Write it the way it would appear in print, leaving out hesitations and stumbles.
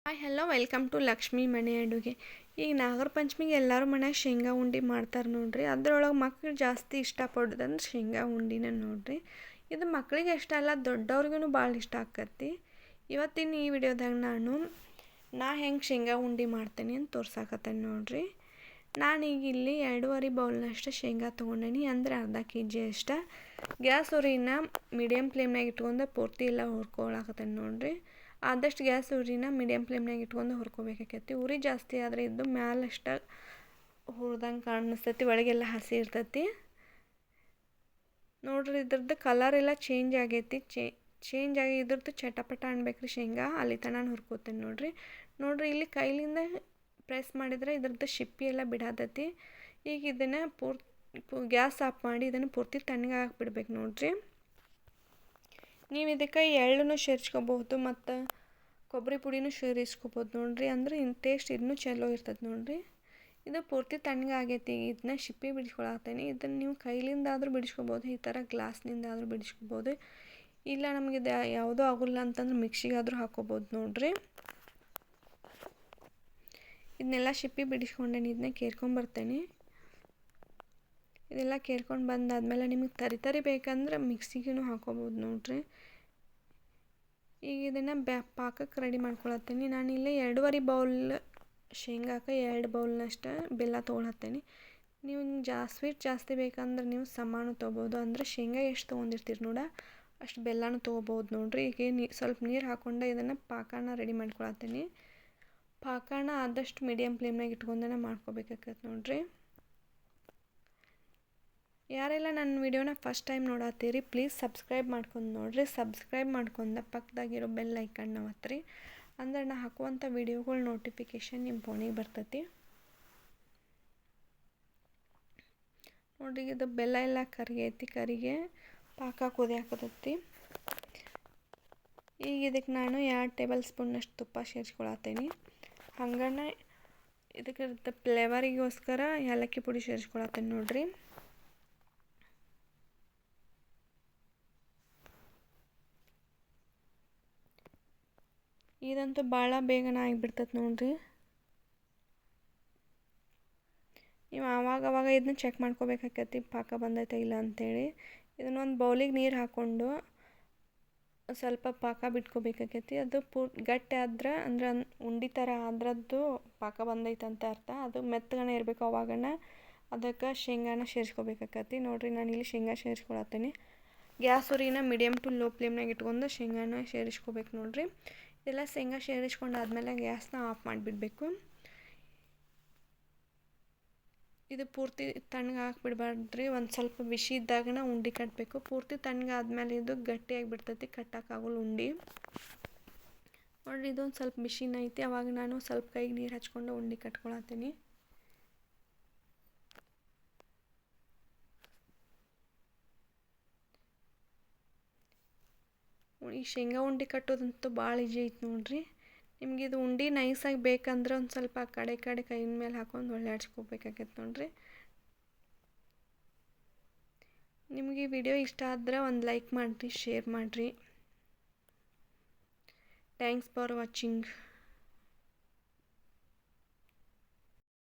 Hi hello welcome to Lakshmi ಮನೆ ಅಡುಗೆ. ಈಗ ನಾಗರ ಪಂಚಮಿಗೆ ಎಲ್ಲರೂ ಮನ್ಯಾಗ ಶೇಂಗಾ ಉಂಡೆ ಮಾಡ್ತಾರೆ ನೋಡ್ರಿ. ಅದರೊಳಗೆ ಮಕ್ಳು ಜಾಸ್ತಿ ಇಷ್ಟಪಡೋದಂದ್ರೆ ಶೇಂಗಾ ಉಂಡಿನ ನೋಡ್ರಿ. ಇದು ಮಕ್ಕಳಿಗೆ ಇಷ್ಟ ಅಲ್ಲ, ದೊಡ್ಡವ್ರಿಗೂ ಭಾಳ ಇಷ್ಟ ಆಕತಿ. ಇವತ್ತಿನ ಈ ವಿಡಿಯೋದಾಗ ನಾ ಹೆಂಗೆ ಶೇಂಗಾ ಉಂಡೆ ಮಾಡ್ತೇನೆ ಅಂತ ತೋರ್ಸಾಕತ್ತೇನೆ ನೋಡ್ರಿ. ನಾನೀಗ ಇಲ್ಲಿ 2.5 ಬೌಲ್ನಷ್ಟು ಶೇಂಗಾ ತೊಗೊಂಡೇನಿ, ಅಂದರೆ ಅರ್ಧ kg ಅಷ್ಟು. ಗ್ಯಾಸ್ ಉರಿನ ಮೀಡಿಯಮ್ ಫ್ಲೇಮ್ನಾಗ ಇಟ್ಕೊಂಡು ಪೂರ್ತಿ ಎಲ್ಲ ಹುರ್ಕೊಳಕತ್ತೇನೆ ನೋಡ್ರಿ. ಆದಷ್ಟು ಗ್ಯಾಸ್ ಉರಿನ ಮೀಡಿಯಮ್ ಫ್ಲೇಮ್ನಾಗ ಇಟ್ಕೊಂಡು ಹುರ್ಕೋಬೇಕಾಕೈತಿ. ಉರಿ ಜಾಸ್ತಿ ಆದರೆ ಇದ್ದು ಮ್ಯಾಲಷ್ಟು ಹುರಿದಂಗೆ ಕಾಣಿಸ್ತೈತಿ, ಒಳಗೆಲ್ಲ ಹಸಿ ಇರ್ತೈತಿ ನೋಡ್ರಿ. ಇದ್ರದ್ದು ಕಲರ್ ಎಲ್ಲ ಚೇಂಜ್ ಆಗೈತಿ. ಚೇಂಜ್ ಆಗಿ ಇದ್ರದ್ದು ಚಟಪಟ ಅನ್ಬೇಕ್ರಿ ಶೇಂಗಾ, ಅಲ್ಲಿ ತನಕ ಹುರ್ಕೋತೇನೆ ನೋಡ್ರಿ. ಇಲ್ಲಿ ಕೈಲಿಂದ ಪ್ರೆಸ್ ಮಾಡಿದರೆ ಇದ್ರದ್ದು ಶಿಪ್ಪಿ ಎಲ್ಲ ಬಿಡತೈತಿ. ಈಗ ಇದನ್ನು ಗ್ಯಾಸ್ ಆಫ್ ಮಾಡಿ ಇದನ್ನು ಪೂರ್ತಿ ತಣ್ಣಗೆ ಹಾಕಿಬಿಡ್ಬೇಕು ನೋಡ್ರಿ. ನೀವು ಇದಕ್ಕೆ ಎಳ್ಳನ್ನು ಸೇರಿಸ್ಕೋಬಹುದು ಮತ್ತು ಕೊಬ್ಬರಿ ಪುಡಿನೂ ಸೇರಿಸ್ಕೋಬೋದು ನೋಡ್ರಿ. ಅಂದರೆ ಟೇಸ್ಟ್ ಇನ್ನೂ ಚಲೋ ಇರ್ತದೆ ನೋಡ್ರಿ. ಇದು ಪೂರ್ತಿ ತಣ್ಣಗೆ ಆಗೈತಿ. ಇದನ್ನ ಶಿಪ್ಪಿ ಬಿಡಿಸ್ಕೊಳತ್ತೇನೆ. ಇದನ್ನು ನೀವು ಕೈಲಿಂದ ಆದರೂ ಬಿಡಿಸ್ಕೋಬೋದು, ಈ ಥರ ಗ್ಲಾಸ್ನಿಂದ ಆದರೂ ಬಿಡಿಸ್ಕೋಬೋದು. ಇಲ್ಲ ನಮಗೆ ಇದು ಯಾವುದೂ ಆಗೋಲ್ಲ ಅಂತಂದ್ರೆ ಮಿಕ್ಸಿಗಾದರೂ ಹಾಕೋಬೋದು ನೋಡ್ರಿ. ಇದನ್ನೆಲ್ಲ ಶಿಪ್ಪಿ ಬಿಡಿಸ್ಕೊಂಡೇನೆ, ಇದನ್ನ ಕೇರ್ಕೊಂಬರ್ತೇನೆ. ಇದೆಲ್ಲ ಕೇರ್ಕೊಂಡು ಬಂದಾದ್ಮೇಲೆ ನಿಮಗೆ ತರಿ ಬೇಕಂದ್ರೆ ಮಿಕ್ಸಿಗೂ ಹಾಕೋಬೋದು ನೋಡ್ರಿ. ಈಗ ಇದನ್ನು ಪಾಕಕ್ಕೆ ರೆಡಿ ಮಾಡ್ಕೊಳತ್ತೀನಿ. ನಾನಿಲ್ಲಿ 2.5 ಬೌಲ್ ಶೇಂಗಾಕ್ಕೆ 2 ಬೌಲ್ನಷ್ಟು ಬೆಲ್ಲ ತೊಗೊಳತ್ತೀನಿ. ನೀವು ಸ್ವೀಟ್ ಜಾಸ್ತಿ ಬೇಕಂದ್ರೆ ನೀವು ಸಮಾನು ತೊಗೋಬೋದು. ಅಂದರೆ ಶೇಂಗಾ ಎಷ್ಟು ತೊಗೊಂಡಿರ್ತೀರಿ ನೋಡ ಅಷ್ಟು ಬೆಲ್ಲನೂ ತೊಗೋಬೋದು ನೋಡ್ರಿ. ಈಗ ಸ್ವಲ್ಪ ನೀರು ಹಾಕ್ಕೊಂಡು ಇದನ್ನು ಪಾಕನ ರೆಡಿ ಮಾಡ್ಕೊಳತ್ತೀನಿ. ಪಾಕನ ಆದಷ್ಟು ಮೀಡಿಯಮ್ ಫ್ಲೇಮ್ನಾಗ ಇಟ್ಕೊಂಡೇ ಮಾಡ್ಕೋಬೇಕಾಗತ್ತೆ ನೋಡ್ರಿ. ಯಾರೆಲ್ಲ ನನ್ನ ವಿಡಿಯೋನ ಫಸ್ಟ್ ಟೈಮ್ ನೋಡತ್ತೀರಿ ಪ್ಲೀಸ್ ಸಬ್ಸ್ಕ್ರೈಬ್ ಮಾಡ್ಕೊಂಡು ನೋಡ್ರಿ. ಸಬ್ಸ್ಕ್ರೈಬ್ ಮಾಡ್ಕೊಂಡು ಪಕ್ಕದಾಗಿರೋ ಬೆಲ್ ಐಕನ್ನ ಒತ್ತಿರಿ, ಅಂದ್ರೆ ನಾ ಹಾಕುವಂಥ ವಿಡಿಯೋಗಳ ನೋಟಿಫಿಕೇಷನ್ ನಿಮ್ಮ ಫೋನಿಗೆ ಬರ್ತೈತಿ ನೋಡ್ರಿ. ಇದು ಬೆಲ್ಲ ಎಲ್ಲ ಕರಿಗೆ ಪಾಕ ಕುದಿಯಾಕತೈತಿ. ಈಗ ಇದಕ್ಕೆ ನಾನು 2 ಟೇಬಲ್ ಸ್ಪೂನ್ನಷ್ಟು ತುಪ್ಪ ಸೇರಿಸ್ಕೊಳತ್ತೀನಿ. ಹಂಗನೆ ಇದಕ್ಕೆ ಫ್ಲೇವರಿಗೋಸ್ಕರ ಏಲಕ್ಕಿ ಪುಡಿ ಸೇರಿಸ್ಕೊಳತ್ತೀನಿ ನೋಡ್ರಿ. ಇದಂತೂ ಭಾಳ ಬೇಗನೆ ಆಗಿಬಿಡ್ತೈತೆ ನೋಡ್ರಿ. ನೀವು ಆವಾಗ ಇದನ್ನ ಚೆಕ್ ಮಾಡ್ಕೋಬೇಕಾಕೈತಿ ಪಾಕ ಬಂದೈತೆ ಇಲ್ಲ ಅಂಥೇಳಿ. ಇದನ್ನೊಂದು ಬೌಲಿಗೆ ನೀರು ಹಾಕ್ಕೊಂಡು ಸ್ವಲ್ಪ ಪಾಕ ಬಿಟ್ಕೋಬೇಕಾಕೈತಿ. ಅದು ಗಟ್ಟಿ ಆದ್ರೆ ಅಂದ್ರೆ ಉಂಡೆ ಥರ ಆದ್ರದ್ದು ಪಾಕ ಬಂದೈತೆ ಅಂತ ಅರ್ಥ. ಅದು ಮೆತ್ತಗನೆ ಇರಬೇಕು. ಅವಾಗನ ಅದಕ್ಕೆ ಶೇಂಗಾನ ಸೇರಿಸ್ಕೋಬೇಕಾಕೈತಿ ನೋಡ್ರಿ. ನಾನಿಲ್ಲಿ ಶೇಂಗಾ ಸೇರಿಸ್ಕೊಳತ್ತೀನಿ. ಗ್ಯಾಸ್ ಉರಿನ ಮೀಡಿಯಮ್ ಟು ಲೋ ಫ್ಲೇಮ್ನಾಗ ಇಟ್ಕೊಂಡು ಶೇಂಗಾನ ಸೇರಿಸ್ಕೋಬೇಕು ನೋಡ್ರಿ. ಇದೆಲ್ಲ ಶೇಂಗಾ ಸೇರಿಸ್ಕೊಂಡಾದ್ಮೇಲೆ ಗ್ಯಾಸ್ನ ಆಫ್ ಮಾಡಿಬಿಡ್ಬೇಕು. ಇದು ಪೂರ್ತಿ ತಣ್ಣಗೆ ಹಾಕ್ಬಿಡ್ಬಾರ್ದ್ರಿ. ಒಂದು ಸ್ವಲ್ಪ ಬಿಸಿ ಇದ್ದಾಗನ ಉಂಡೆ ಕಟ್ಟಬೇಕು. ಪೂರ್ತಿ ತಣ್ಣಗೆ ಆದಮೇಲೆ ಇದು ಗಟ್ಟಿಯಾಗಿ ಬಿಡ್ತೈತಿ, ಕಟ್ಟೋಕ್ಕಾಗಲ್ಲ ಉಂಡೆ ನೋಡ್ರಿ. ಇದೊಂದು ಸ್ವಲ್ಪ ಬಿಸಿನ ಐತಿ. ಅವಾಗ ನಾನು ಸ್ವಲ್ಪ ಕೈಗೆ ನೀರು ಹಚ್ಕೊಂಡು ಉಂಡೆ ಕಟ್ಕೊಳತ್ತೀನಿ. ಈ ಶೇಂಗಾ ಉಂಡೆ ಕಟ್ಟೋದಂತೂ ಭಾಳ ಈಜಿ ಐತೆ ನೋಡ್ರಿ. ನಿಮ್ಗೆ ಇದು ಉಂಡೆ ನೈಸಾಗಿ ಬೇಕಂದ್ರೆ ಒಂದು ಸ್ವಲ್ಪ ಕಡೆ ಕೈನ ಮೇಲೆ ಹಾಕೊಂಡು ಒಳ್ಳೆಯಾಡ್ಸ್ಕೋಬೇಕಾಗತ್ತೆ ನೋಡ್ರಿ. ನಿಮಗೆ ಈ ವಿಡಿಯೋ ಇಷ್ಟ ಆದ್ರೆ ಒಂದು ಲೈಕ್ ಮಾಡಿರಿ, ಶೇರ್ ಮಾಡಿರಿ. Thanks for watching.